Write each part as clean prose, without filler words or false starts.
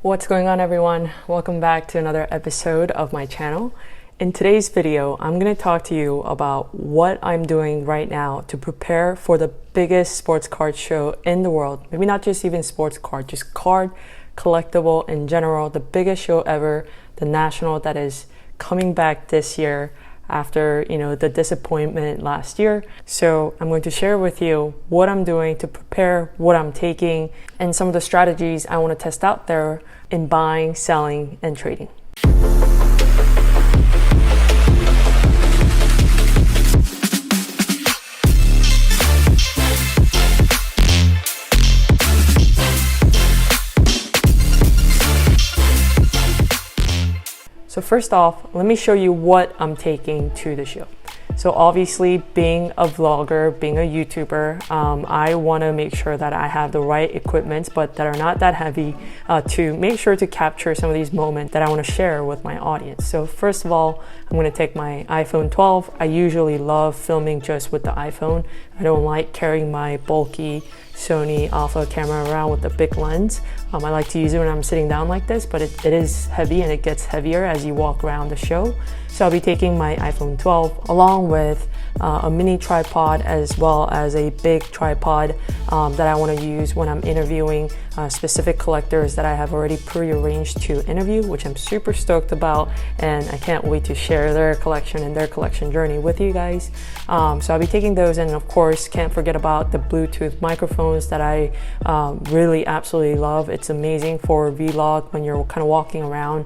What's going on, everyone? Welcome back to another episode of my channel. In today's video, I'm going to talk to you about what I'm doing right now to prepare for the biggest sports card show in the world. Maybe not just even sports card, just card collectible in general, the biggest show ever, the National, that is coming back this year after the disappointment last year. So I'm going to share with you what I'm doing to prepare, what I'm taking, and some of the strategies I want to test out there in buying, selling, and trading. So first off, let me show you what I'm taking to the show. So obviously, being a vlogger, being a YouTuber, I want to make sure that I have the right equipment, but that are not that heavy, to make sure to capture some of these moments that I want to share with my audience. So first of all, I'm going to take my iPhone 12. I usually love filming just with the iPhone. I don't like carrying my bulky Sony Alpha camera around with the big lens. I like to use it when I'm sitting down like this, but it is heavy and it gets heavier as you walk around the show. So I'll be taking my iPhone 12 along with a mini tripod as well as a big tripod that I want to use when I'm interviewing specific collectors that I have already pre-arranged to interview, which I'm super stoked about, and I can't wait to share their collection and their collection journey with you guys. So I'll be taking those, and of course can't forget about the Bluetooth microphones that I really absolutely love. It's amazing for vlog when you're kind of walking around,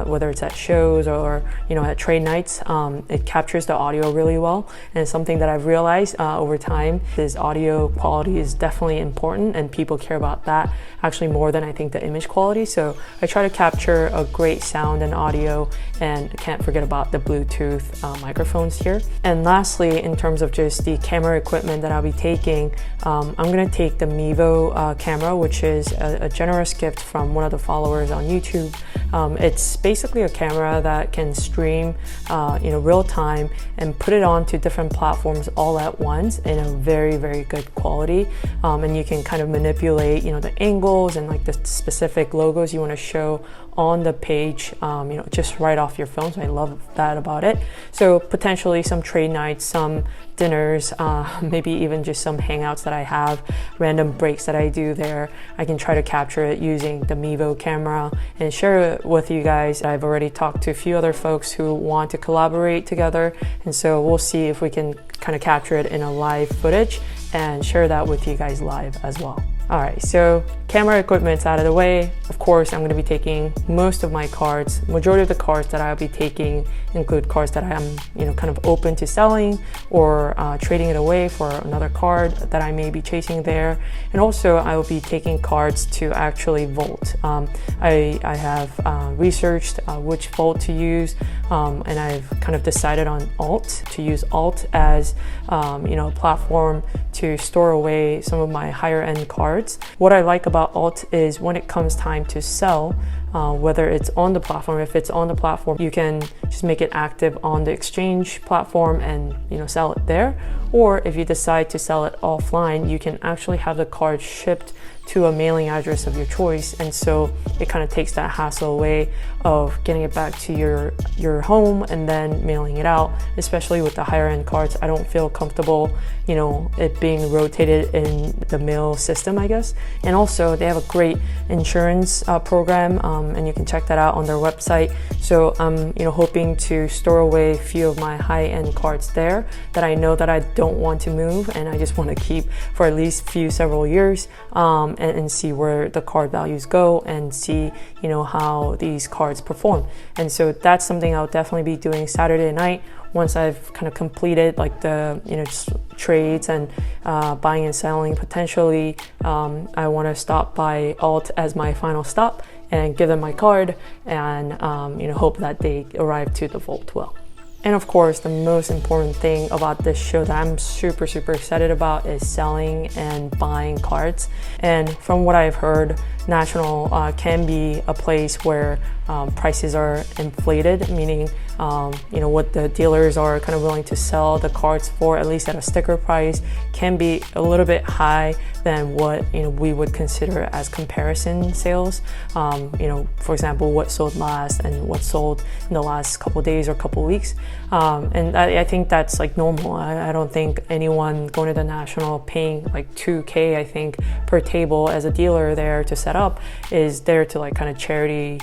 whether it's at shows or at trade nights. It captures the audio really well, and it's something that I've realized over time is audio quality is definitely important, and people care about that actually more than I think the image quality. So I try to capture a great sound and audio, and can't forget about the Bluetooth microphones here. And lastly, in terms of just the camera equipment that I'll be taking, I'm going to take the Mevo camera, which is a generous gift from one of the followers on YouTube. It's basically a camera that can stream real time and put it onto different platforms all at once in a very, very good quality. And you can kind of manipulate the angles and like the specific logos you want to show on the page, just right off your phone. So I love that about it. So potentially some trade nights, some dinners, maybe even just some hangouts that I have, random breaks that I do there, I can try to capture it using the Mevo camera and share it with you guys. I've already talked to a few other folks who want to collaborate together, and so we'll see if we can kind of capture it in a live footage and share that with you guys live as well. All right, so camera equipment's out of the way. Of course, I'm going to be taking most of my cards. Majority of the cards that I'll be taking include cards that I'm, kind of open to selling or trading it away for another card that I may be chasing there. And also, I will be taking cards to actually vault. I have researched which vault to use, and I've kind of decided on Alt, to use Alt as a platform to store away some of my higher end cards. What I like about Alt is when it comes time to sell, whether it's on the platform, if it's on the platform, you can just make it active on the exchange platform and sell it there. Or if you decide to sell it offline, you can actually have the card shipped to a mailing address of your choice, and so it kind of takes that hassle away of getting it back to your home and then mailing it out. Especially with the higher end cards, I don't feel comfortable it being rotated in the mail system, I guess. And also they have a great insurance program, and you can check that out on their website. So I'm hoping to store away a few of my high end cards there that I know that I don't want to move, and I just want to keep for at least several years, and see where the card values go and see how these cards perform. And so that's something I'll definitely be doing Saturday night once I've kind of completed like the just trades and buying and selling. Potentially I want to stop by Alt as my final stop and give them my card and hope that they arrive to the vault well. And of course, the most important thing about this show that I'm super excited about is selling and buying cards. And from what I've heard, National can be a place where prices are inflated, meaning what the dealers are kind of willing to sell the cards for, at least at a sticker price, can be a little bit high than what we would consider as comparison sales. For example, what sold last and what sold in the last couple of days or couple of weeks. And I think that's like normal. I don't think anyone going to the National paying like $2,000, I think, per table as a dealer there to set up is there to like kind of charity,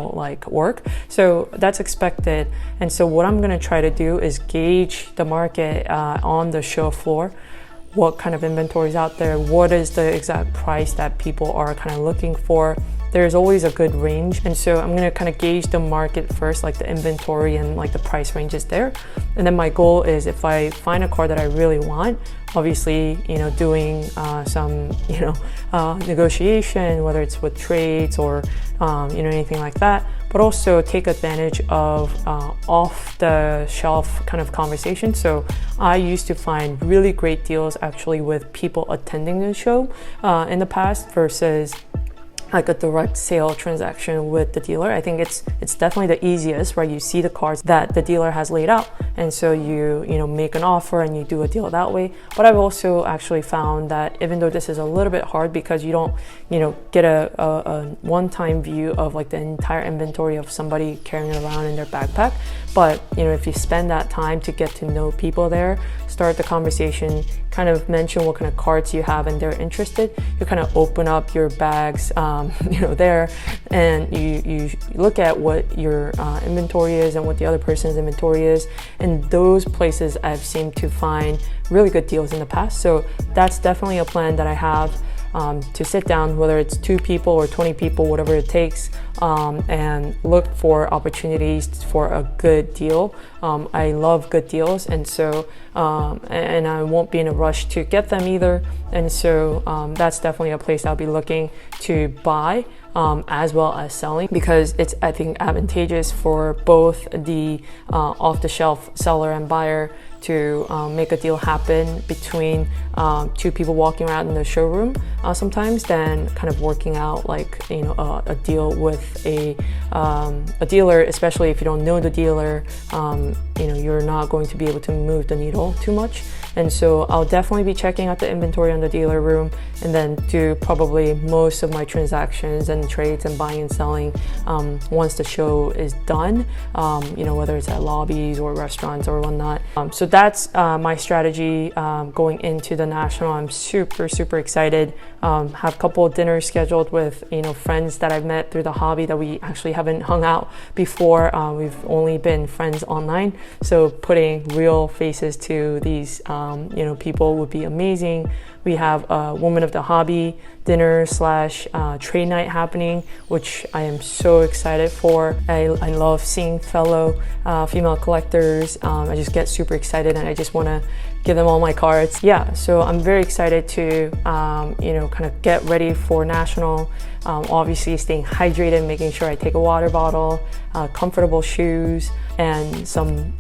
like work. So that's expected. And so what I'm going to try to do is gauge the market on the show floor. What kind of inventory is out there? What is the exact price that people are kind of looking for? There's always a good range, and so I'm gonna kind of gauge the market first, like the inventory and like the price ranges there. And then my goal is, if I find a car that I really want, obviously doing some negotiation, whether it's with trades or anything like that, but also take advantage of off the shelf kind of conversation. So I used to find really great deals actually with people attending the show in the past versus like a direct sale transaction with the dealer. I think it's definitely the easiest, right? You see the cards that the dealer has laid out, and so you make an offer and you do a deal that way. But I've also actually found that even though this is a little bit hard because you don't get a one-time view of like the entire inventory of somebody carrying it around in their backpack, but if you spend that time to get to know people there, start the conversation, kind of mention what kind of cards you have and they're interested, you kind of open up your bags there, and you look at what your inventory is and what the other person's inventory is. And those places I've seemed to find really good deals in the past. So that's definitely a plan that I have, to sit down, whether it's 2 people or 20 people, whatever it takes, and look for opportunities for a good deal. I love good deals, and so and I won't be in a rush to get them either. And so that's definitely a place I'll be looking to buy, as well as selling, because it's, I think, advantageous for both the off-the-shelf seller and buyer to make a deal happen between 2 people walking around in the showroom sometimes, than kind of working out like a deal with a dealer, especially if you don't know the dealer. You're not going to be able to move the needle too much. And so I'll definitely be checking out the inventory on the dealer room, and then do probably most of my transactions and trades and buying and selling once the show is done, whether it's at lobbies or restaurants or whatnot. So that's my strategy going into the National. I'm super excited. Have a couple of dinners scheduled with friends that I've met through the hobby that we actually haven't hung out before. We've only been friends online, so putting real faces to these people would be amazing. We have a Woman of the Hobby dinner / trade night happening, which I am so excited for. I love seeing fellow female collectors. I just get super excited and I just want to give them all my cards. Yeah, so I'm very excited to kind of get ready for National. Obviously staying hydrated, making sure I take a water bottle, comfortable shoes, and some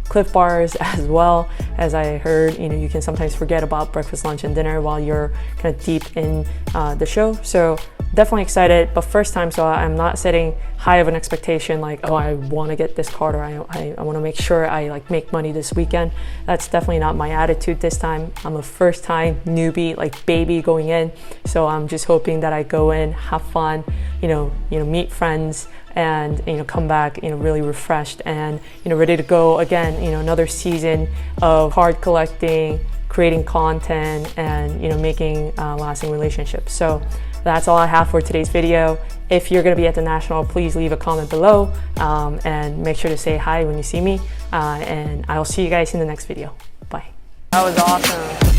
Clif Bars, as well as I heard you can sometimes forget about breakfast, lunch, and dinner while you're kind of deep in the show. So definitely excited, but first time, so I'm not setting high of an expectation like, oh, I want to get this card, or I want to make sure I like make money this weekend. That's definitely not my attitude this time. I'm a first time newbie, like baby going in, so I'm just hoping that I go in, have fun, meet friends, and come back really refreshed and ready to go again. Another season of card collecting, creating content, and making lasting relationships. So that's all I have for today's video. If you're going to be at the National, please leave a comment below, and make sure to say hi when you see me, and I'll see you guys in the next video. Bye. That was awesome.